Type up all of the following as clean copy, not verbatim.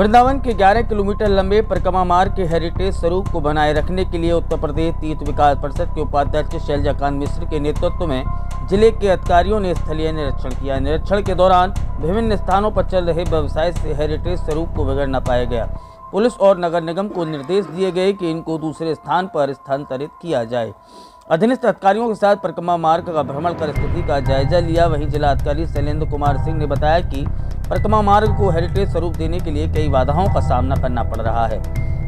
वृंदावन के 11 किलोमीटर लंबे परिक्रमा मार्ग के हेरिटेज स्वरूप को बनाए रखने के लिए उत्तर प्रदेश तीर्थ विकास परिषद के उपाध्यक्ष शैलजाकांत मिश्र के नेतृत्व में जिले के अधिकारियों ने स्थलीय निरीक्षण किया। निरीक्षण के दौरान विभिन्न स्थानों पर चल रहे व्यवसाय से हेरिटेज स्वरूप को बिगड़ न पाया गया। पुलिस और नगर निगम को निर्देश दिए गए कि इनको दूसरे स्थान पर स्थानांतरित किया जाए। अधीनस्थ अधिकारियों के साथ परिक्रमा मार्ग का भ्रमण कर स्थिति का जायजा लिया। वहीं जिला अधिकारी शैलेंद्र कुमार सिंह ने बताया कि परिक्रमा मार्ग को हेरिटेज स्वरूप देने के लिए कई बाधाओं का सामना करना पड़ रहा है।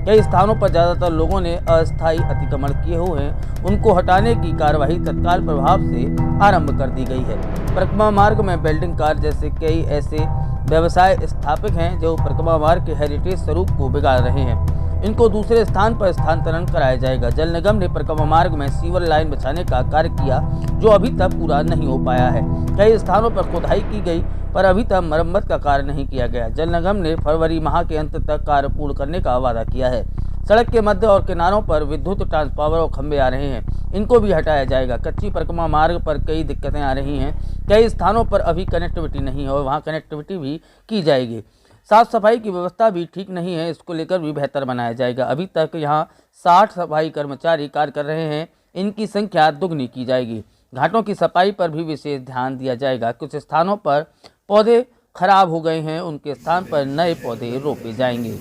कई स्थानों पर ज्यादातर लोगों ने अस्थायी अतिक्रमण किए हुए हैं, उनको हटाने की कार्यवाही तत्काल प्रभाव से आरंभ कर दी गई है। परिक्रमा मार्ग में वेल्डिंग कार्य जैसे कई ऐसे व्यवसाय स्थापित हैं जो परिक्रमा मार्ग के हेरिटेज स्वरूप को बिगाड़ रहे हैं। इनको दूसरे स्थान पर स्थानांतरण कराया जाएगा। जल निगम ने परिक्रमा मार्ग में सीवर लाइन बिछाने का कार्य किया जो अभी तक पूरा नहीं हो पाया है। कई स्थानों पर खुदाई की गई पर अभी तक मरम्मत का कार्य नहीं किया गया। जल निगम ने फरवरी माह के अंत तक कार्य पूर्ण करने का वादा किया है। सड़क के मध्य और किनारों पर विद्युत ट्रांसफार्मर और खंभे आ रहे हैं, इनको भी हटाया जाएगा। कच्ची परिक्रमा मार्ग पर कई दिक्कतें आ रही हैं। कई स्थानों पर अभी कनेक्टिविटी नहीं है और वहाँ कनेक्टिविटी भी की जाएगी। साफ सफाई की व्यवस्था भी ठीक नहीं है, इसको लेकर भी बेहतर बनाया जाएगा। अभी तक यहाँ 60 सफाई कर्मचारी कार्य कर रहे हैं, इनकी संख्या दुगनी की जाएगी। घाटों की सफाई पर भी विशेष ध्यान दिया जाएगा। कुछ स्थानों पर पौधे खराब हो गए हैं, उनके स्थान पर नए पौधे रोपे जाएंगे।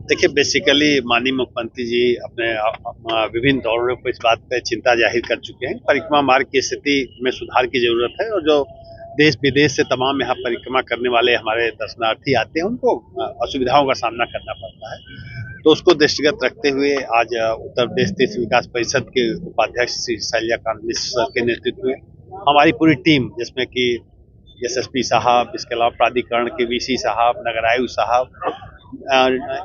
देखिए, बेसिकली माननीय मुख्यमंत्री जी अपने विभिन्न दौरों पर इस बात पर चिंता जाहिर कर चुके हैं। परिक्रमा मार्ग की स्थिति में सुधार की जरूरत है और जो देश विदेश से तमाम यहाँ परिक्रमा करने वाले हमारे दर्शनार्थी आते हैं उनको असुविधाओं का सामना करना पड़ता है। तो उसको दृष्टिगत रखते हुए आज उत्तर प्रदेश तीर्थ विकास परिषद के उपाध्यक्ष श्री शैलजाकांत मिश्र के नेतृत्व में हमारी पूरी टीम, जिसमें कि एसएसपी साहब, इसके अलावा प्राधिकरण के वीसी साहब, नगर आयुक्त साहब,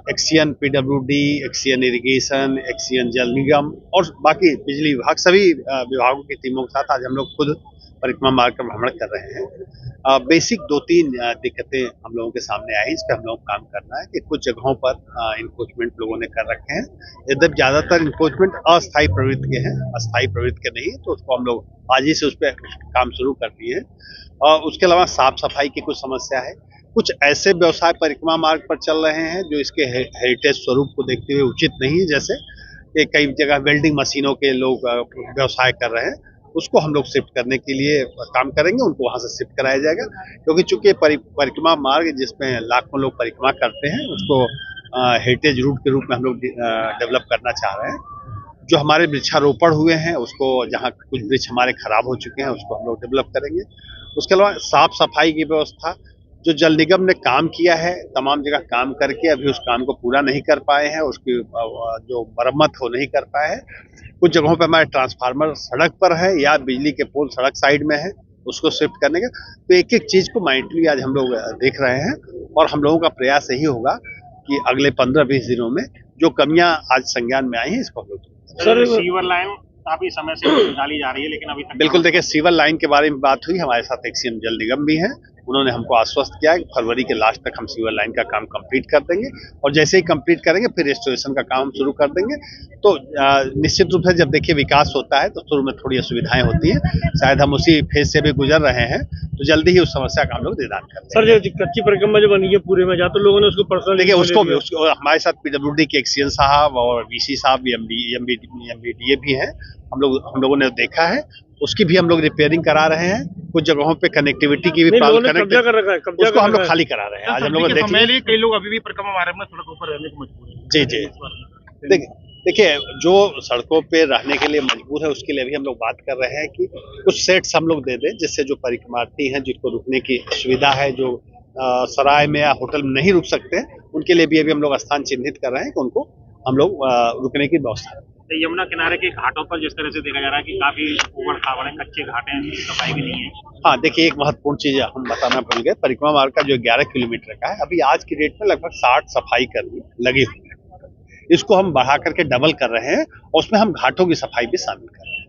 XEN PWD, XEN irrigation, XEN जल निगम और बाकी बिजली विभाग, सभी विभागों की टीमों के साथ आज हम लोग खुद परिक्रमा मार्ग का भ्रमण कर रहे हैं। बेसिक 2-3 दिक्कतें हम लोगों के सामने आई, इस पर हम लोग काम करना है कि कुछ जगहों पर इंक्रोचमेंट लोगों ने कर रखे हैं। यद्यपि ज्यादातर इंक्रोचमेंट अस्थायी प्रवृत्ति के हैं, अस्थायी प्रवृत्ति के नहीं है, तो उसको हम लोग आज ही से उस पर काम शुरू कर दिए हैं। और उसके अलावा साफ सफाई की कुछ समस्या है। कुछ ऐसे व्यवसाय परिक्रमा मार्ग पर चल रहे हैं जो इसके हेरिटेज स्वरूप को देखते हुए उचित नहीं है, जैसे कि कई जगह वेल्डिंग मशीनों के लोग व्यवसाय कर रहे हैं, उसको हम लोग शिफ्ट करने के लिए काम करेंगे, उनको वहां से शिफ्ट कराया जाएगा। क्योंकि चूंकि परिक्रमा मार्ग जिसमें लाखों लोग परिक्रमा करते हैं उसको हेरिटेज रूट के रूप में हम लोग डेवलप करना चाह रहे हैं। जो हमारे वृक्षारोपण हुए हैं उसको, जहाँ कुछ वृक्ष हमारे खराब हो चुके हैं उसको हम लोग डेवलप करेंगे। उसके अलावा साफ सफाई की व्यवस्था, जो जल निगम ने काम किया है तमाम जगह काम करके अभी उस काम को पूरा नहीं कर पाए हैं, उसकी जो मरम्मत हो नहीं कर पाए हैं। कुछ जगहों पे हमारे ट्रांसफार्मर सड़क पर है या बिजली के पोल सड़क साइड में है, उसको शिफ्ट करने का। तो एक एक चीज को माइंडली आज हम लोग देख रहे हैं और हम लोगों का प्रयास यही होगा कि अगले 15-20 दिनों में जो कमियां आज संज्ञान में आई हैं इसको हम लोग सर सीवर लाइन काफी समय से डाली जा रही है लेकिन अभी तक बिल्कुल। देखिए, सीवर लाइन के बारे में बात हुई, हमारे साथ एक्सीएम जल निगम भी है, उन्होंने हमको आश्वस्त किया है कि फरवरी के लास्ट तक हम सीवर लाइन का काम कंप्लीट कर देंगे और जैसे ही कंप्लीट करेंगे फिर रेस्टोरेशन का काम हम शुरू कर देंगे। तो निश्चित रूप से जब देखिए विकास होता है तो शुरू में थोड़ी असुविधाएं होती हैं, शायद हम उसी फेज से भी गुजर रहे हैं, तो जल्दी ही उस समस्या का हम लोग निदान कर देंगे। सर, जो कच्ची परिक्रमा जो बनी है पूरे में, तो लोगों ने उसको पर्सनल देखिए उसको हमारे साथ पीडब्ल्यूडी के एक्सीएन साहब और वीसी साहब, एमबीडीए भी हैं, हम लोगों ने देखा है, उसकी भी हम लोग रिपेयरिंग करा रहे हैं। कुछ जगहों पे कनेक्टिविटी की भी कब्जा कर रखा है, उसको हम लोग खाली करा रहे हैं। आज हम लोग कई लोग अभी भी परिक्रमा मार्ग में सड़कों पर रहने को मजबूर हैं। जी देखिए, जो सड़कों पे रहने के लिए मजबूर है उसके लिए भी हम लोग बात कर रहे हैं कि कुछ सेट्स हम लोग दे दें, जिससे जो परिक्रमार्थी हैं जिनको रुकने की सुविधा है, जो सराय में या होटल में नहीं रुक सकते, उनके लिए भी अभी हम लोग स्थान चिन्हित कर रहे हैं कि उनको हम लोग रुकने की व्यवस्था। यमुना किनारे के घाटों पर जिस तरह से देखा जा रहा है कि काफी उबड़ खाबड़ है, कच्चे घाट हैं, सफाई भी नहीं है। हाँ, देखिए, एक महत्वपूर्ण चीज हम बताना भूल गए, परिक्रमा मार्ग का जो 11 किलोमीटर का है, अभी आज की डेट में लगभग 60 सफाई कर्मी लगे हुए हैं। इसको हम बढ़ा करके डबल कर रहे हैं और उसमें हम घाटों की सफाई भी शामिल कर रहे हैं।